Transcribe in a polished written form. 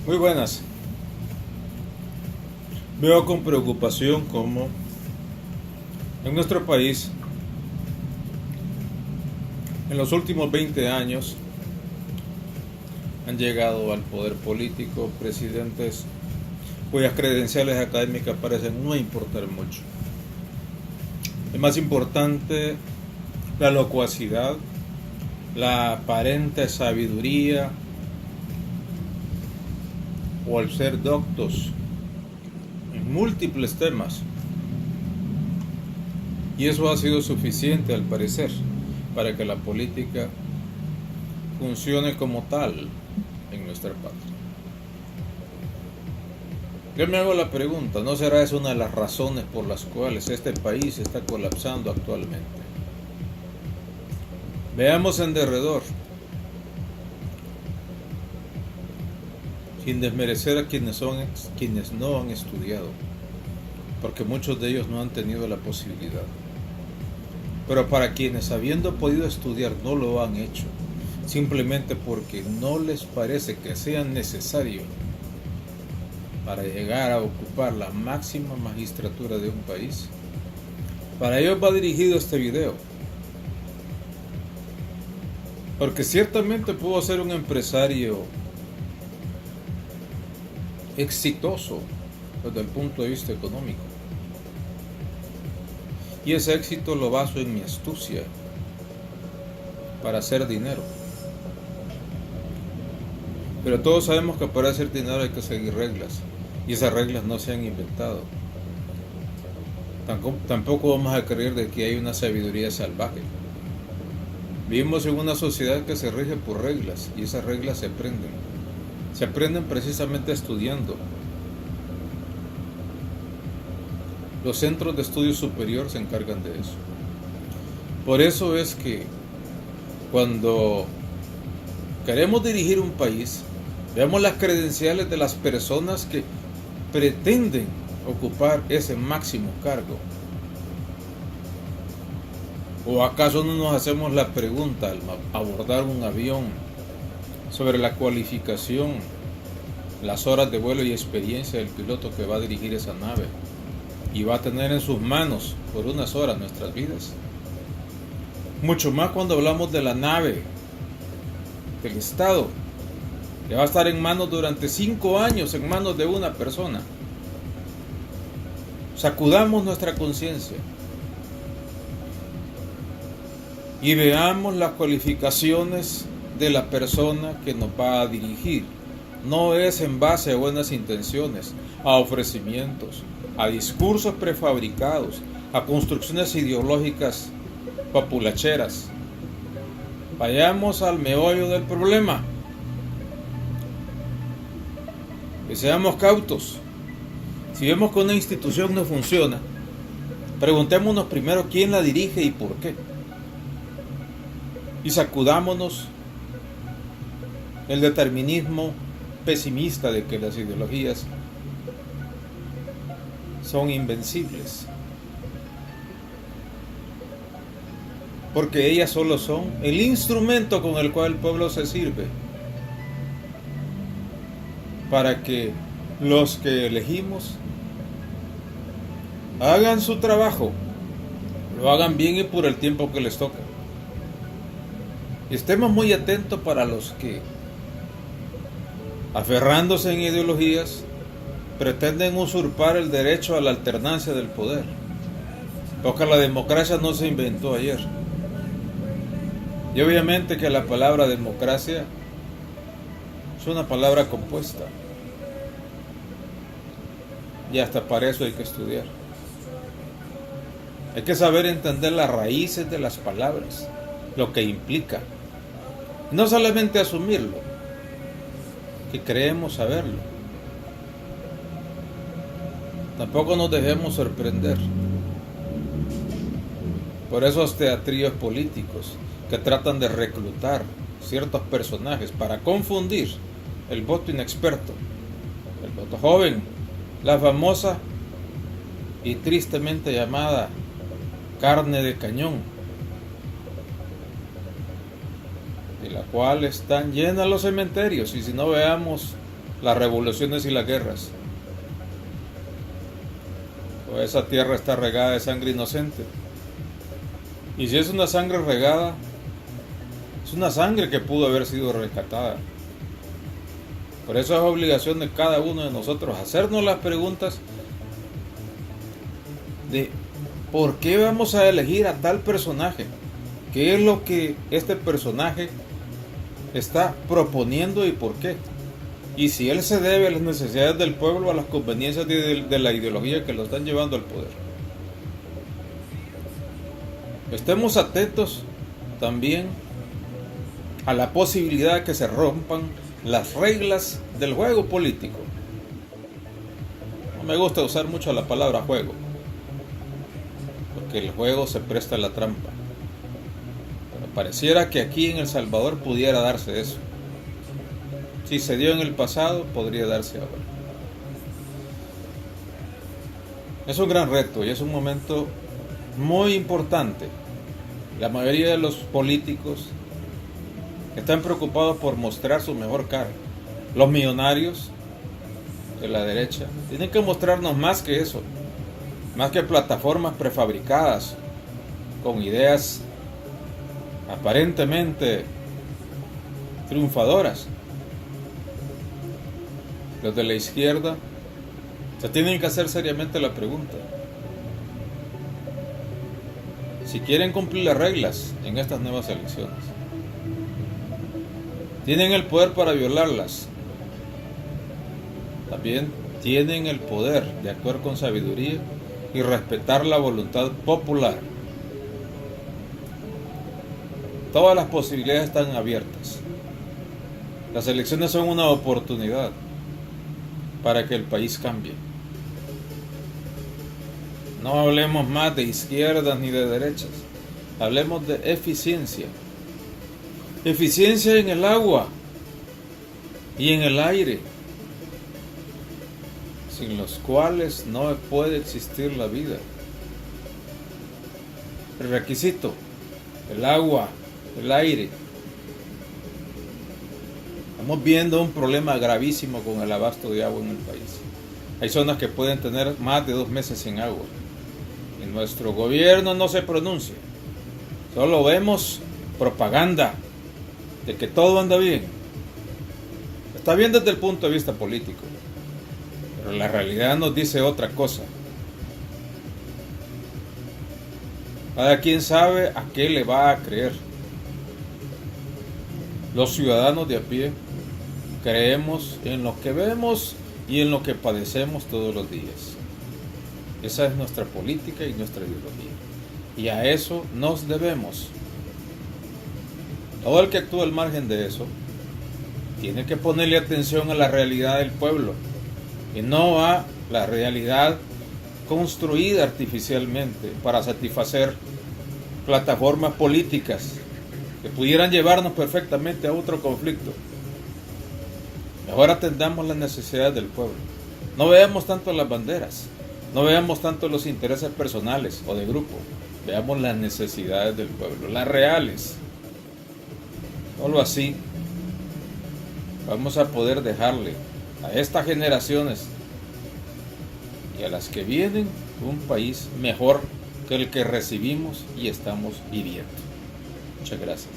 Muy buenas. Veo con preocupación cómo en nuestro país, en los últimos 20 años, han llegado al poder político presidentes cuyas credenciales académicas parecen no importar mucho. Es más importante la locuacidad, la aparente sabiduría o el ser doctos en múltiples temas. Y eso ha sido suficiente, al parecer, para que la política funcione como tal en nuestra patria. Yo me hago la pregunta, ¿no será esa una de las razones por las cuales este país está colapsando actualmente? Veamos en derredor, sin desmerecer a quienes no han estudiado, porque muchos de ellos no han tenido la posibilidad. Pero para quienes habiendo podido estudiar no lo han hecho, simplemente porque no les parece que sea necesario para llegar a ocupar la máxima magistratura de un país, para ellos va dirigido este video. Porque ciertamente puedo ser un empresario exitoso desde el punto de vista económico. Y ese éxito lo baso en mi astucia para hacer dinero. Pero todos sabemos que para hacer dinero hay que seguir reglas. Y esas reglas no se han inventado. Tampoco vamos a creer de que hay una sabiduría salvaje. Vivimos en una sociedad que se rige por reglas, y esas reglas se aprenden. Se aprenden precisamente estudiando. Los centros de estudio superior se encargan de eso. Por eso es que cuando queremos dirigir un país, veamos las credenciales de las personas que pretenden ocupar ese máximo cargo. ¿O acaso no nos hacemos la pregunta al abordar un avión sobre la cualificación, las horas de vuelo y experiencia del piloto que va a dirigir esa nave y va a tener en sus manos por unas horas nuestras vidas? Mucho más cuando hablamos de la nave del Estado, que va a estar en manos durante 5 años, en manos de una persona. Sacudamos nuestra conciencia y veamos las cualificaciones de la persona que nos va a dirigir. No es en base a buenas intenciones, a ofrecimientos, a discursos prefabricados, a construcciones ideológicas populacheras. Vayamos al meollo del problema. Que seamos cautos. Si vemos que una institución no funciona, preguntémonos primero quién la dirige y por qué. Y sacudámonos el determinismo pesimista de que las ideologías son invencibles. Porque ellas solo son el instrumento con el cual el pueblo se sirve para que los que elegimos hagan su trabajo, lo hagan bien y por el tiempo que les toca. Y estemos muy atentos para los que, aferrándose en ideologías, pretenden usurpar el derecho a la alternancia del poder. Porque la democracia no se inventó ayer. Y obviamente que la palabra democracia es una palabra compuesta. Y hasta para eso hay que estudiar. Hay que saber entender las raíces de las palabras, lo que implica. No solamente asumirlo, que creemos saberlo. Tampoco nos dejemos sorprender por esos teatrillos políticos que tratan de reclutar ciertos personajes para confundir el voto inexperto, el voto joven, la famosa y tristemente llamada carne de cañón, de la cual están llenos los cementerios. Y si no, veamos las revoluciones y las guerras. O esa tierra está regada de sangre inocente. Y si es una sangre regada, es una sangre que pudo haber sido rescatada. Por eso es obligación de cada uno de nosotros hacernos las preguntas de ¿por qué vamos a elegir a tal personaje? ¿Qué es lo que este personaje está proponiendo y por qué? Y si él se debe a las necesidades del pueblo, a las conveniencias de la ideología que lo están llevando al poder. Estemos atentos también a la posibilidad de que se rompan las reglas del juego político. No me gusta usar mucho la palabra juego, porque el juego se presta a la trampa. Pero pareciera que aquí en El Salvador pudiera darse eso. Si se dio en el pasado, podría darse ahora. Es un gran reto y es un momento muy importante. La mayoría de los políticos están preocupados por mostrar su mejor cara. Los millonarios de la derecha tienen que mostrarnos más que eso, más que plataformas prefabricadas con ideas aparentemente triunfadoras. Los de la izquierda se tienen que hacer seriamente la pregunta: si quieren cumplir las reglas en estas nuevas elecciones, ¿tienen el poder para violarlas? También tienen el poder de actuar con sabiduría y respetar la voluntad popular. Todas las posibilidades están abiertas. Las elecciones son una oportunidad para que el país cambie. No hablemos más de izquierdas ni de derechas. Hablemos de eficiencia. Eficiencia en el agua y en el aire, sin los cuales no puede existir la vida. El requisito: el agua, el aire. Estamos viendo un problema gravísimo con el abasto de agua en el país. Hay zonas que pueden tener más de 2 meses sin agua. Y nuestro gobierno no se pronuncia. Solo vemos propaganda de que todo anda bien. Está bien desde el punto de vista político, pero la realidad nos dice otra cosa. Cada quien sabe a qué le va a creer. Los ciudadanos de a pie creemos en lo que vemos y en lo que padecemos todos los días. Esa es nuestra política y nuestra ideología. Y a eso nos debemos. Todo el que actúa al margen de eso tiene que ponerle atención a la realidad del pueblo y no a la realidad construida artificialmente para satisfacer plataformas políticas que pudieran llevarnos perfectamente a otro conflicto. Mejor atendamos las necesidades del pueblo. No veamos tanto las banderas, no veamos tanto los intereses personales o de grupo. Veamos las necesidades del pueblo, las reales. Solo así vamos a poder dejarle a estas generaciones y a las que vienen un país mejor que el que recibimos y estamos viviendo. Muchas gracias.